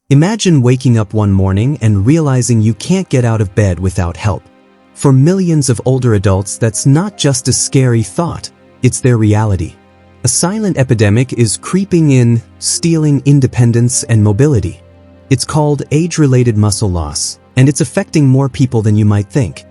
Imagine waking up one morning and realizing you can't get out of bed without help. For millions of older adults, that's not just a scary thought, it's their reality. A silent epidemic is creeping in, stealing independence and mobility. It's called age-related muscle loss, and it's affecting more people than you might think.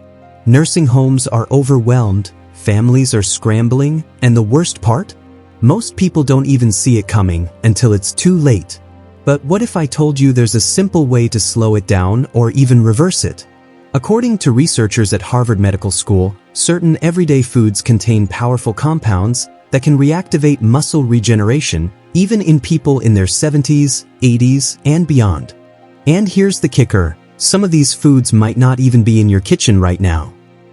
Nursing homes are overwhelmed, families are scrambling, and the worst part? Most people don't even see it coming until it's too late. But what if I told you there's a simple way to slow it down or even reverse it? According to researchers at Harvard Medical School, certain everyday foods contain powerful compounds that can reactivate muscle regeneration even in people in their 70s, 80s, and beyond. And here's the kicker, some of these foods might not even be in your kitchen right now.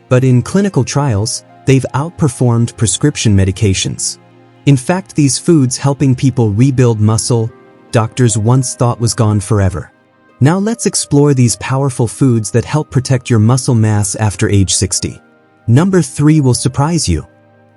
But in clinical trials, they've outperformed prescription medications. In fact, these foods helping people rebuild muscle, doctors once thought was gone forever. Now let's explore these powerful foods that help protect your muscle mass after age 60. Number 3 will surprise you.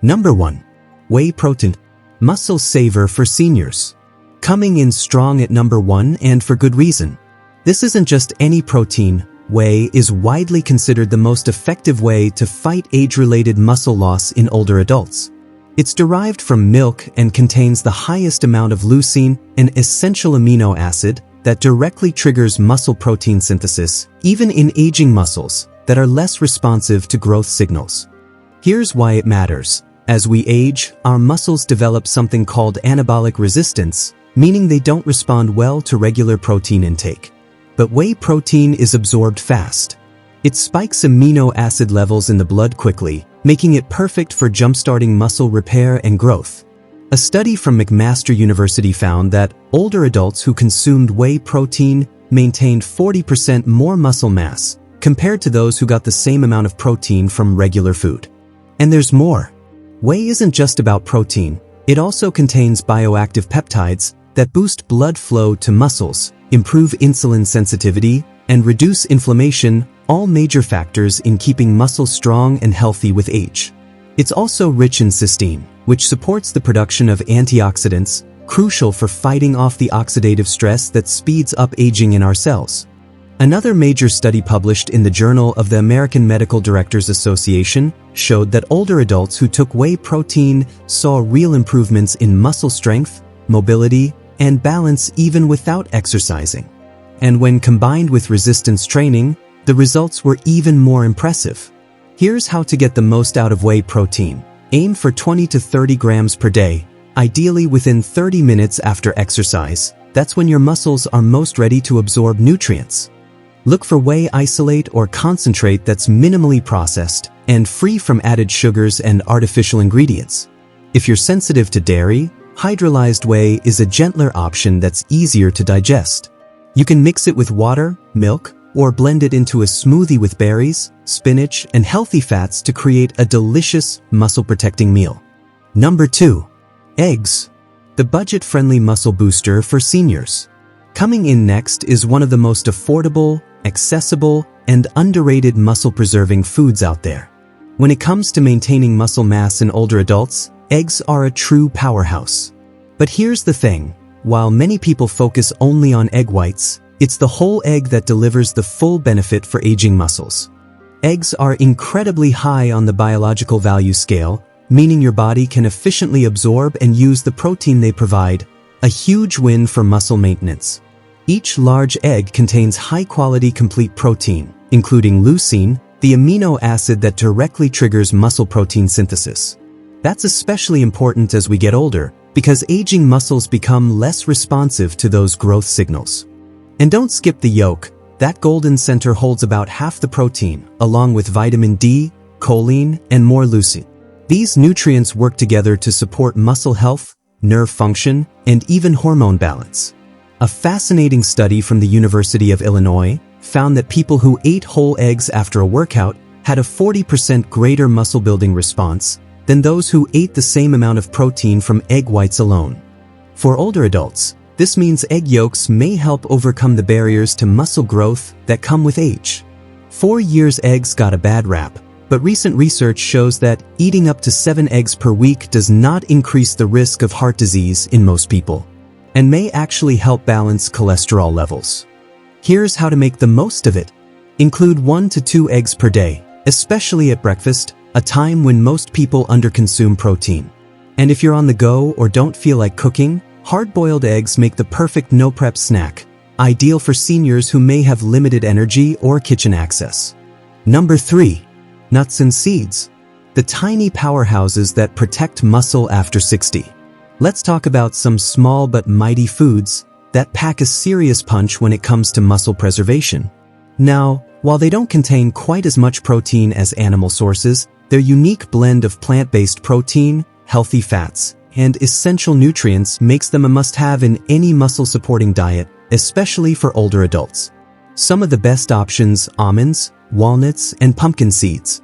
Number 1. Whey protein. Muscle saver for seniors. Coming in strong at number 1, and for good reason. This isn't just any protein. Whey is widely considered the most effective way to fight age-related muscle loss in older adults. It's derived from milk and contains the highest amount of leucine, an essential amino acid that directly triggers muscle protein synthesis, even in aging muscles that are less responsive to growth signals. Here's why it matters. As we age, our muscles develop something called anabolic resistance, meaning they don't respond well to regular protein intake. But whey protein is absorbed fast. It spikes amino acid levels in the blood quickly, making it perfect for jumpstarting muscle repair and growth. A study from McMaster University found that older adults who consumed whey protein maintained 40% more muscle mass compared to those who got the same amount of protein from regular food. And there's more. Whey isn't just about protein, it also contains bioactive peptides that boost blood flow to muscles, improve insulin sensitivity, and reduce inflammation, all major factors in keeping muscles strong and healthy with age. It's also rich in cysteine, which supports the production of antioxidants, crucial for fighting off the oxidative stress that speeds up aging in our cells. Another major study published in the Journal of the American Medical Directors Association showed that older adults who took whey protein saw real improvements in muscle strength, mobility, and balance even without exercising. And when combined with resistance training, the results were even more impressive. Here's how to get the most out of whey protein. Aim for 20 to 30 grams per day, ideally within 30 minutes after exercise. That's when your muscles are most ready to absorb nutrients. Look for whey isolate or concentrate that's minimally processed and free from added sugars and artificial ingredients. If you're sensitive to dairy, hydrolyzed whey is a gentler option that's easier to digest. You can mix it with water, milk, or blend it into a smoothie with berries, spinach, and healthy fats to create a delicious, muscle-protecting meal. Number 2. Eggs. The budget-friendly muscle booster for seniors. Coming in next is one of the most affordable, accessible, and underrated muscle-preserving foods out there. When it comes to maintaining muscle mass in older adults, eggs are a true powerhouse. But here's the thing, while many people focus only on egg whites, it's the whole egg that delivers the full benefit for aging muscles. Eggs are incredibly high on the biological value scale, meaning your body can efficiently absorb and use the protein they provide, a huge win for muscle maintenance. Each large egg contains high-quality complete protein, including leucine, the amino acid that directly triggers muscle protein synthesis. That's especially important as we get older, because aging muscles become less responsive to those growth signals. And don't skip the yolk. That golden center holds about half the protein, along with vitamin D, choline, and more leucine. These nutrients work together to support muscle health, nerve function, and even hormone balance. A fascinating study from the University of Illinois found that people who ate whole eggs after a workout had a 40% greater muscle-building response than those who ate the same amount of protein from egg whites alone. For older adults, this means egg yolks may help overcome the barriers to muscle growth that come with age. 4 years eggs got a bad rap, but recent research shows that eating up to 7 eggs per week does not increase the risk of heart disease in most people. and may actually help balance cholesterol levels. Here's how to make the most of it. Include 1 to 2 eggs per day, especially at breakfast, a time when most people underconsume protein. And if you're on the go or don't feel like cooking, hard-boiled eggs make the perfect no-prep snack, ideal for seniors who may have limited energy or kitchen access. Number 3. Nuts and seeds. The tiny powerhouses that protect muscle after 60. Let's talk about some small but mighty foods that pack a serious punch when it comes to muscle preservation. Now, while they don't contain quite as much protein as animal sources, their unique blend of plant-based protein, healthy fats, and essential nutrients makes them a must-have in any muscle-supporting diet, especially for older adults. Some of the best options: almonds, walnuts, and pumpkin seeds.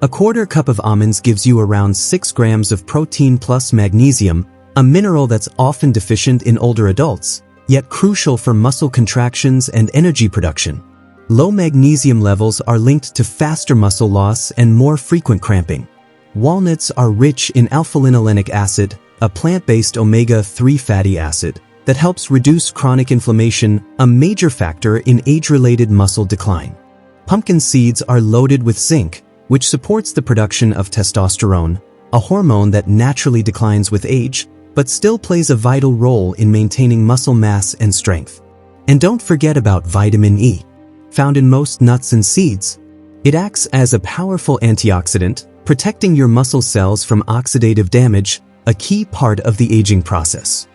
A quarter cup of almonds gives you around 6 grams of protein plus magnesium, a mineral that's often deficient in older adults, yet crucial for muscle contractions and energy production. Low magnesium levels are linked to faster muscle loss and more frequent cramping. Walnuts are rich in alpha-linolenic acid, a plant-based omega-3 fatty acid that helps reduce chronic inflammation, a major factor in age-related muscle decline. Pumpkin seeds are loaded with zinc, which supports the production of testosterone, a hormone that naturally declines with age, but still plays a vital role in maintaining muscle mass and strength. And don't forget about vitamin E, found in most nuts and seeds. It acts as a powerful antioxidant, protecting your muscle cells from oxidative damage, a key part of the aging process.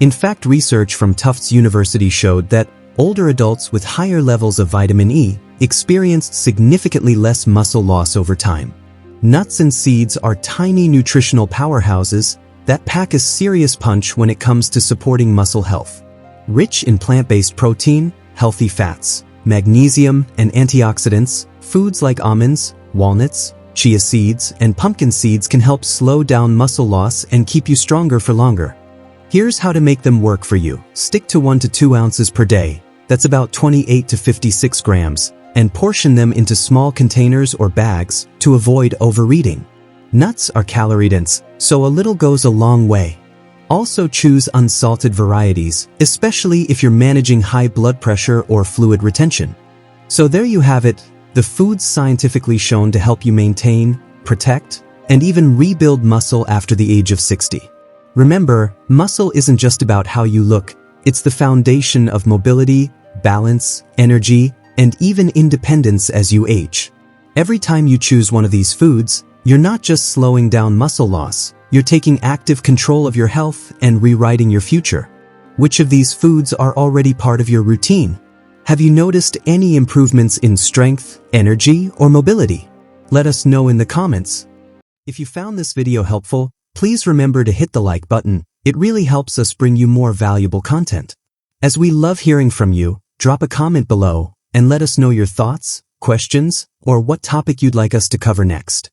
In fact, research from Tufts University showed that older adults with higher levels of vitamin E experienced significantly less muscle loss over time. Nuts and seeds are tiny nutritional powerhouses that pack a serious punch when it comes to supporting muscle health. Rich in plant-based protein, healthy fats, magnesium, and antioxidants, foods like almonds, walnuts, chia seeds, and pumpkin seeds can help slow down muscle loss and keep you stronger for longer. Here's how to make them work for you. Stick to 1 to 2 ounces per day, that's about 28 to 56 grams, and portion them into small containers or bags to avoid overeating. Nuts are calorie-dense, so a little goes a long way. Also choose unsalted varieties, especially if you're managing high blood pressure or fluid retention. So there you have it, the foods scientifically shown to help you maintain, protect, and even rebuild muscle after the age of 60. Remember, muscle isn't just about how you look, it's the foundation of mobility, balance, energy, and even independence as you age. Every time you choose one of these foods, you're not just slowing down muscle loss, you're taking active control of your health and rewriting your future. Which of these foods are already part of your routine? Have you noticed any improvements in strength, energy, or mobility? Let us know in the comments. If you found this video helpful, please remember to hit the like button. It really helps us bring you more valuable content. As we love hearing from you, drop a comment below and let us know your thoughts, questions, or what topic you'd like us to cover next.